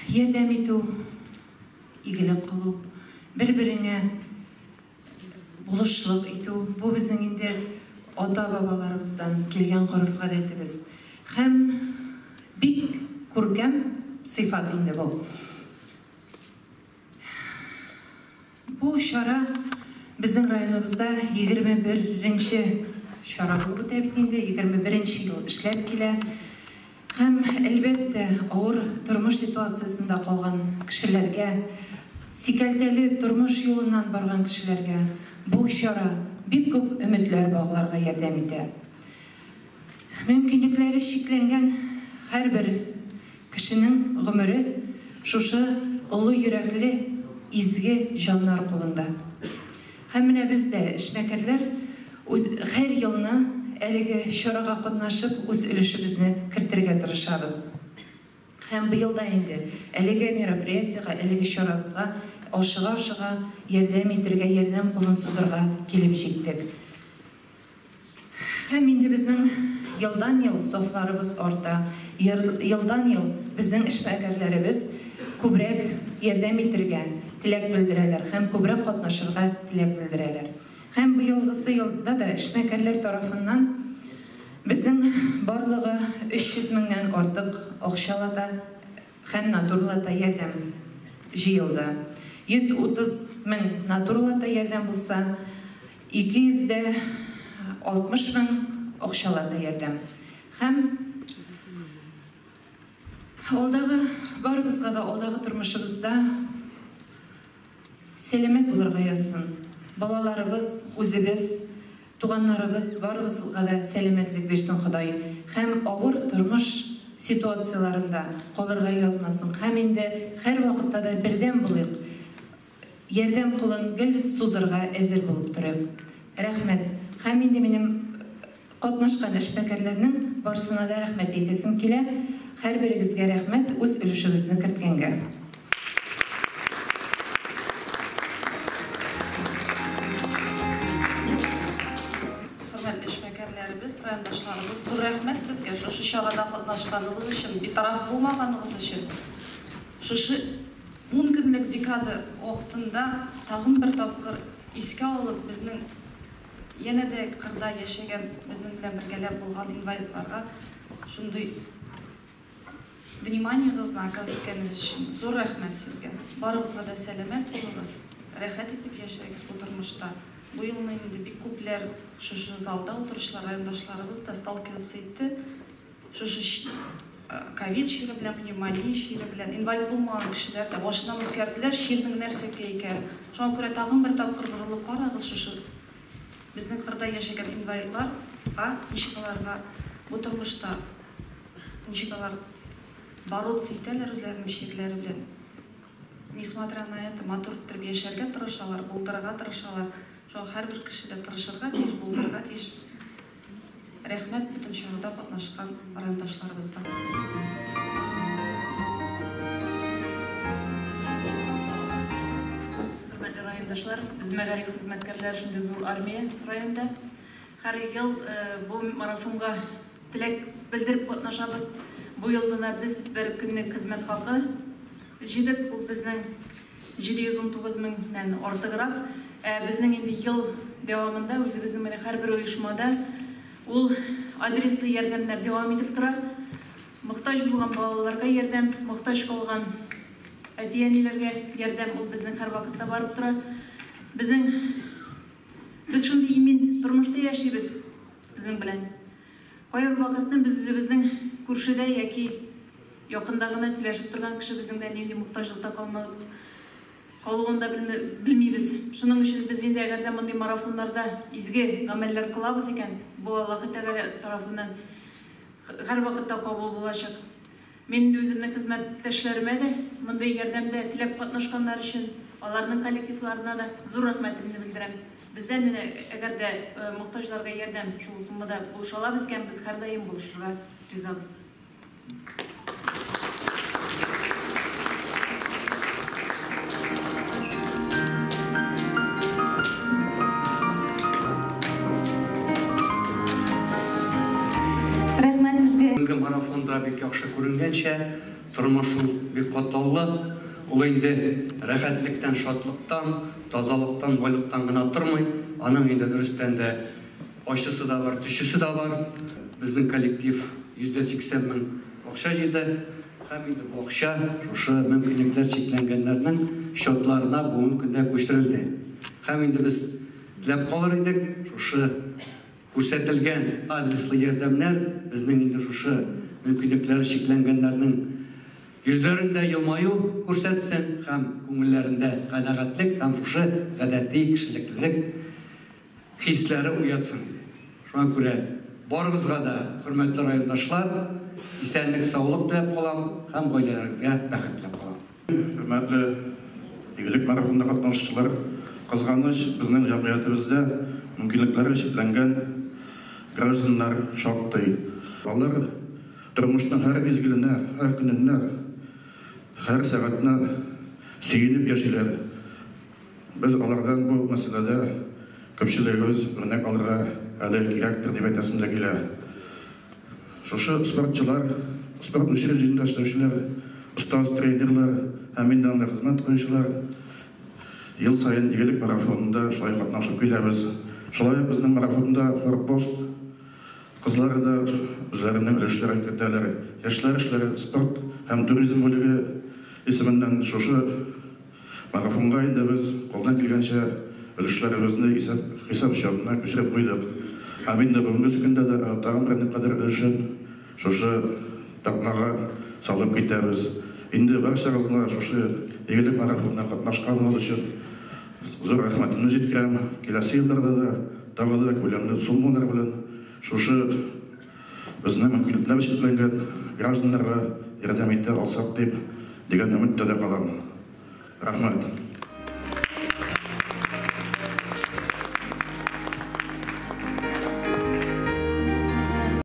ярдәм итү, игелек кылу, бер-береңә булышлык итү, бу безнең инде ата-бабаларыбыздан килгән горыф-гадәтебез. Һәм бик күркәм сыйфат инде бу. Бу чара безнең районыбызда 21-нче чара булып үтә бит инде, 21-нче ел эшләп килә. Һәм әлбәттә, авыр тормыш ситуациясендә калган кешеләргә, сикәлтәле тормыш юлыннан барган кешеләргә бу чара бик күп өметләр багларга ярдәм итә. Мөмкинлекләре чикләнгән һәрбер кешенең гомере шушы олы йөрәкле, изге җаннар кулында. Һәм менә без дә эшмәкәрләр һәр елны әлеге чарага катнашып, үз өлешебезне кертергә тырышабыз. Һәм быел да инде әлеге мероприятиягә, әлеге чарабызга ашыга-ашыга ярдәм итәргә, ярдәм кулын сузырга килеп җиттек. Һәм инде безнең елдан-ел сафларыбыз арта, елдан-ел безнең эшмәкәрләребез күбрәк ярдәм итәргә теләк белдерәләр һәм күбрәк катнашырга теләк белдерәләр. Һәм быелгысы елда да эшмәкәрләр тарафыннан безнең барлыгы 300 меңнән артык акчалата һәм натурлата ярдәм җыелды. 130 мең натурлата ярдәм булса, 260 мең акчалата ярдәм. Һәм алдагы барыбызга да, алдагы тормышыбызда сәламәт булырга язсын. Балаларыбыз, үзебез, туганнарыбыз барыбызга да сәламәтлек бирсен Ходай. Һәм авыр тормыш ситуацияларында калырга язмасын. Һәм инде һәр вакытта да бердәм булыйк. Ярдәм кулын гел сузырга әзер булып торыйк. Рәхмәт. Һәм инде минем катнашкан эшмәкәрләрнең барсына да рәхмәт әйтәсем килә. Һәр берегезгә рәхмәт үз өлешегезне керткәнгә. Райондашларыбыз, зур рәхмәт сезгә шушы чарада катнашканыбыз өчен, битараф булмаганыбыз өчен. Шушы 10 көнлек декада вакытында тагын бер тапкыр искә алып, безнең янә дә кырда яшәгән, безнең белән бергәләп булган инвалидларга шундый вниманиегызны оказываткәнегез өчен зур рәхмәт сезгә. Барыгызга да сәламәт булыгыз, рәхәт итеп яшәгез бу тормышта. Бу елны инде бик күпләр шушы залда утырышлар, райондашларыбыз да сталкиваться итте. Шушы ковид чире белән, пневмония чире белән, инвалид булмаган кешеләр дә башыннан үткәрделәр, чирнең нәрсәгә икән. Шуңа күрә тагын бер тапкыр борылып карагыз шушы безнең кырда яшәгән инвалидларга, ничек аларга бу тормышта ничек алар бороться итәләр үзләренең чирләре белән. Несмотря на это, матур итеп яшәргә тырышалар, булдырырга тырышалар. Һәрбер кеше дә тырышырга тиеш, булдырырга тиеш. Рәхмәт бүтән чарада катнашкан райондашларыбызга. Хөрмәтле райондашлар, без мәгариф хезмәткәрләре шундый зур армия районда. Һәр ел бу марафонга теләк белдереп катнашабыз. Бу елда без бер көнлек хезмәт хакы җыйдык. Бу безнең 719 меңнән артыграк. Безнең инде ел дәвамында үзебезнең менә һәрбер оешмада ул адреслы ярдәмнәр дәвам итеп тора. Мохтаҗ булган балаларга ярдәм, мохтаҗ калган әти-әниләргә ярдәм ул безнең һәр вакытта барып тора. Без шундый имин тормышта яшибез сезнең белән. Кайбер вакытны без үзебезнең күршедә яки якында гына сөйләшеп торган кеше безнең дә нинди мохтаҗлыкта калуында белмибез. Шуның өчен без инде әгәр дә мондый марафоннарда изге гамәлләр кылабыз икән, бу Аллаһ Тәгалә тарафыннан һәр вакытта кабул булачак. Мин үземнең хезмәттәшләремә дә мондый ярдәмдә теләп катнашканнар өчен, аларның коллективларына да зур рәхмәтемне белдерәм. Бездән менә әгәр дә мохтаҗларга ярдәм шул суммада булыша алабыз икән, без һәрдаим булышырга ризабыз. Марафонда бик яхшы күренгәнчә, тормыш бик катлаулы. Ул инде рәхәтлектән, шатлыктан, тазалыктан, байлыктан гына тормый. Аның инде дөрестән дә ачысы да бар, төчесе дә бар. Безнең коллектив 180 мең акча җыйды. Һәм инде бу акча шушы мөмкинлекләр чикләнгәннәрнең счетларына бүгенге көндә күчерелде. Һәм инде без теләп калыр идек, шушы күрсәтелгән адреслы ярдәмнәр безнең инде шушы мөмкинлекләре чикләнгәннәрнең йөзләрендә елмаю күрсәтсен һәм күңелләрендә канәгатьлек һәм шушы гадәти кешелеклелек хисләре уятсын. Шуңа күрә барыгызга да, хөрмәтле райондашлар, исәнлек, саулык теләп калам һәм гаиләләрегезгә бәхет теләп калам. Хөрмәтле игелек марафонында катнашучылар, кызганыч безнең җәмгыятебездә мөмкинлекләре чикләнгән гражданнар шактый. Алар тормышның һәр мизгеленә, һәр көненә, һәр сәгатенә сөенеп яшиләр. Без алардан бу мәсьәләдә көпчелегебез үрнәк алырга әле кирәктер дип әйтәсем дә килә. Шушы спортчылар, спорт учреждениесендә эшләүчеләр, остаз тренерлар һәм инде анда хезмәт кылучылар ел сайын игелек марафонында шулай катнашып киләбез. Шулай безнең марафонда форпост кызлары да үзләренең өлешләрен кертәләр. Яшьләр эшләре, спорт һәм туризм бүлеге исеменнән шушы марафонга инде без кулдан килгәнчә өлешләребезне хисап счетына күчереп куйдык. Һәм инде бүгенге көндә дә тагын кадәр өлешен шушы тапмага салып китәбез. Инде барчагызга шушы игелек марафонына катнашканыгыз өчен зур рәхмәтемне җиткән. Киләсе елларда да тагы да күләмле суммалар белән шушы безнең мөмкинлекләр чикләнгән гражданнарга ярдәм итә алсак дип дигән өметтә дә калам. Рәхмәт.